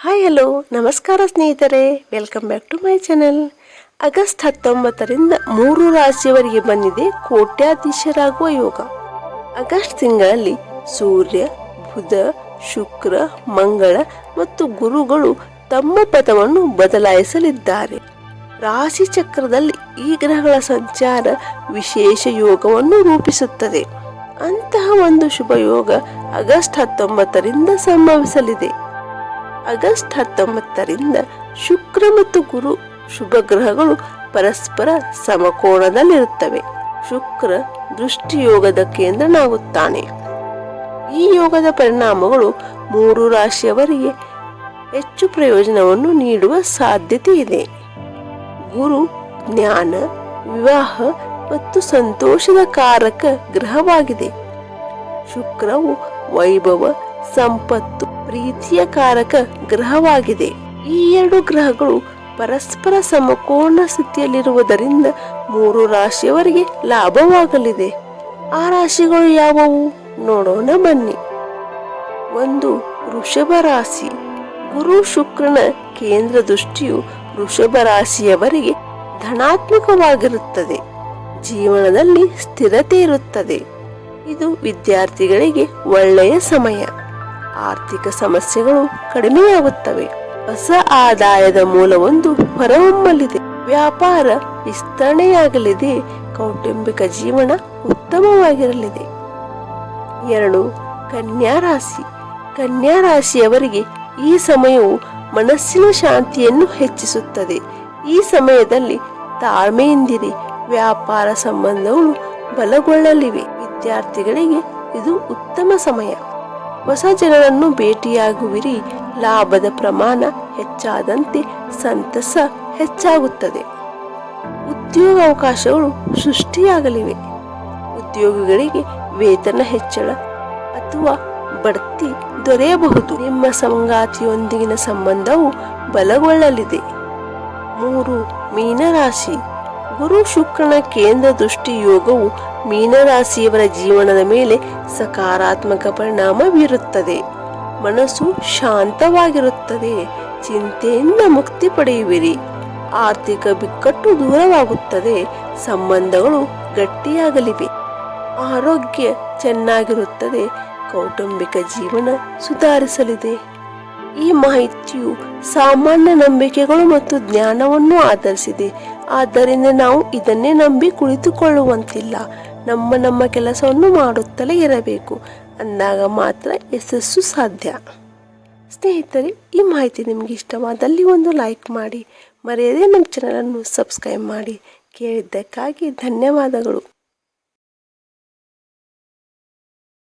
Hi hello ನಮಸ್ಕಾರ ಸ್ನೇಹಿತರೆ, welcome back to my channel. August 19ರಿಂದ 3 ರಾಶಿಯವರಿಗೆ ಬಂದಿದೆ ಕೋಟ್ಯಾಧೀಶರಾಗುವ ಯೋಗ. ಆಗಸ್ಟ್ ತಿಂಗಳಲ್ಲಿ ಸೂರ್ಯ, ಬುಧ, ಶುಕ್ರ, ಮಂಗಳ ಮತ್ತು ಗುರುಗಳು ತಮ್ಮ ಪಥವನ್ನು ಬದಲಾಯಿಸಲಿದ್ದಾರೆ. ರಾಶಿ ಚಕ್ರದಲ್ಲಿ ಈ ಗ್ರಹಗಳ ಸಂಚಾರ ವಿಶೇಷ ಯೋಗವನ್ನು ರೂಪಿಸುತ್ತದೆ. ಅಂತಹ ಒಂದು ಶುಭ ಯೋಗ ಆಗಸ್ಟ್ 19ರಿಂದ ಸಂಭವಿಸಲಿದೆ. ಆಗಸ್ಟ್ 19ರಿಂದ ಶುಕ್ರ ಮತ್ತು ಗುರು ಶುಭ ಗ್ರಹಗಳು ಪರಸ್ಪರ ಸಮಕೋಣದಲ್ಲಿರುತ್ತವೆ. ಶುಕ್ರ ದೃಷ್ಟಿಯೋಗದ ಕೇಂದ್ರನಾಗುತ್ತಾನೆ. ಈ ಯೋಗದ ಪರಿಣಾಮಗಳು 3 ರಾಶಿಯವರಿಗೆ ಹೆಚ್ಚು ಪ್ರಯೋಜನವನ್ನು ನೀಡುವ ಸಾಧ್ಯತೆ ಇದೆ. ಗುರು ಜ್ಞಾನ, ವಿವಾಹ ಮತ್ತು ಸಂತೋಷದ ಕಾರಕ ಗ್ರಹವಾಗಿದೆ. ಶುಕ್ರವು ವೈಭವ, ಸಂಪತ್ತು, ಪ್ರೀತಿಯ ಕಾರಕ ಗ್ರಹವಾಗಿದೆ. ಈ 2 ಗ್ರಹಗಳು ಪರಸ್ಪರ ಸಮಕೋಣ ಸ್ಥಿತಿಯಲ್ಲಿರುವುದರಿಂದ 3 ರಾಶಿಯವರಿಗೆ ಲಾಭವಾಗಲಿದೆ. ಆ ರಾಶಿಗಳು ಯಾವುವು ನೋಡೋಣ ಬನ್ನಿ. 1. ವೃಷಭ ರಾಶಿ. ಗುರು ಶುಕ್ರನ ಕೇಂದ್ರ ದೃಷ್ಟಿಯು ವೃಷಭ ರಾಶಿಯವರಿಗೆ ಧನಾತ್ಮಕವಾಗಿರುತ್ತದೆ. ಜೀವನದಲ್ಲಿ ಸ್ಥಿರತೆ ಇರುತ್ತದೆ. ಇದು ವಿದ್ಯಾರ್ಥಿಗಳಿಗೆ ಒಳ್ಳೆಯ ಸಮಯ. ಆರ್ಥಿಕ ಸಮಸ್ಯೆಗಳು ಕಡಿಮೆಯಾಗುತ್ತವೆ. ಹೊಸ ಆದಾಯದ ಮೂಲವೊಂದು ಹೊರಹೊಮ್ಮಲಿದೆ. ವ್ಯಾಪಾರ ವಿಸ್ತರಣೆಯಾಗಲಿದೆ. ಕೌಟುಂಬಿಕ ಜೀವನ ಉತ್ತಮವಾಗಿರಲಿದೆ. 2. ಕನ್ಯಾ ರಾಶಿ. ಕನ್ಯಾ ರಾಶಿಯವರಿಗೆ ಈ ಸಮಯವು ಮನಸ್ಸಿನ ಶಾಂತಿಯನ್ನು ಹೆಚ್ಚಿಸುತ್ತದೆ. ಈ ಸಮಯದಲ್ಲಿ ತಾಳ್ಮೆಯಿಂದಿರಿ. ವ್ಯಾಪಾರ ಸಂಬಂಧಗಳು ಬಲಗೊಳ್ಳಲಿವೆ. ವಿದ್ಯಾರ್ಥಿಗಳಿಗೆ ಇದು ಉತ್ತಮ ಸಮಯ. ಹೊಸ ಜನರನ್ನು ಭೇಟಿಯಾಗುವಿರಿ. ಲಾಭದ ಪ್ರಮಾಣ ಹೆಚ್ಚಾದಂತೆ ಸಂತಸ ಹೆಚ್ಚಾಗುತ್ತದೆ. ಉದ್ಯೋಗ ಅವಕಾಶಗಳು ಸೃಷ್ಟಿಯಾಗಲಿವೆ. ಉದ್ಯೋಗಿಗಳಿಗೆ ವೇತನ ಹೆಚ್ಚಳ ಅಥವಾ ಬಡ್ತಿ ದೊರೆಯಬಹುದು. ನಿಮ್ಮ ಸಂಗಾತಿಯೊಂದಿಗಿನ ಸಂಬಂಧವು ಬಲಗೊಳ್ಳಲಿದೆ. 3. ಮೀನರಾಶಿ. ಗುರು ಶುಕ್ರನ ಕೇಂದ್ರ ದೃಷ್ಟಿ ಯೋಗವು ಮೀನರಾಶಿಯವರ ಜೀವನದ ಮೇಲೆ ಸಕಾರಾತ್ಮಕ ಪರಿಣಾಮ ಬೀರುತ್ತದೆ. ಮನಸ್ಸು ಶಾಂತವಾಗಿರುತ್ತದೆ. ಚಿಂತೆಯಿಂದ ಮುಕ್ತಿ ಪಡೆಯುವಿರಿ. ಆರ್ಥಿಕ ಬಿಕ್ಕಟ್ಟು ದೂರವಾಗುತ್ತದೆ. ಸಂಬಂಧಗಳು ಗಟ್ಟಿಯಾಗಲಿವೆ. ಆರೋಗ್ಯ ಚೆನ್ನಾಗಿರುತ್ತದೆ. ಕೌಟುಂಬಿಕ ಜೀವನ ಸುಧಾರಿಸಲಿದೆ. ಈ ಮಾಹಿತಿಯು ಸಾಮಾನ್ಯ ನಂಬಿಕೆಗಳು ಮತ್ತು ಜ್ಞಾನವನ್ನು ಆಧರಿಸಿದೆ. ಆದ್ದರಿಂದ ನಾವು ಇದನ್ನೇ ನಂಬಿ ಕುಳಿತುಕೊಳ್ಳುವಂತಿಲ್ಲ. ನಮ್ಮ ಕೆಲಸವನ್ನು ಮಾಡುತ್ತಲೇ ಇರಬೇಕು. ಅಂದಾಗ ಮಾತ್ರ ಯಶಸ್ಸು ಸಾಧ್ಯ. ಸ್ನೇಹಿತರೆ, ಈ ಮಾಹಿತಿ ನಿಮಗೆ ಇಷ್ಟವಾದಲ್ಲಿ ಒಂದು ಲೈಕ್ ಮಾಡಿ. ಮರೆಯದೇ ನಮ್ಮ ಚಾನಲನ್ನು ಸಬ್ಸ್ಕ್ರೈಬ್ ಮಾಡಿ. ಕೇಳಿದ್ದಕ್ಕಾಗಿ ಧನ್ಯವಾದಗಳು.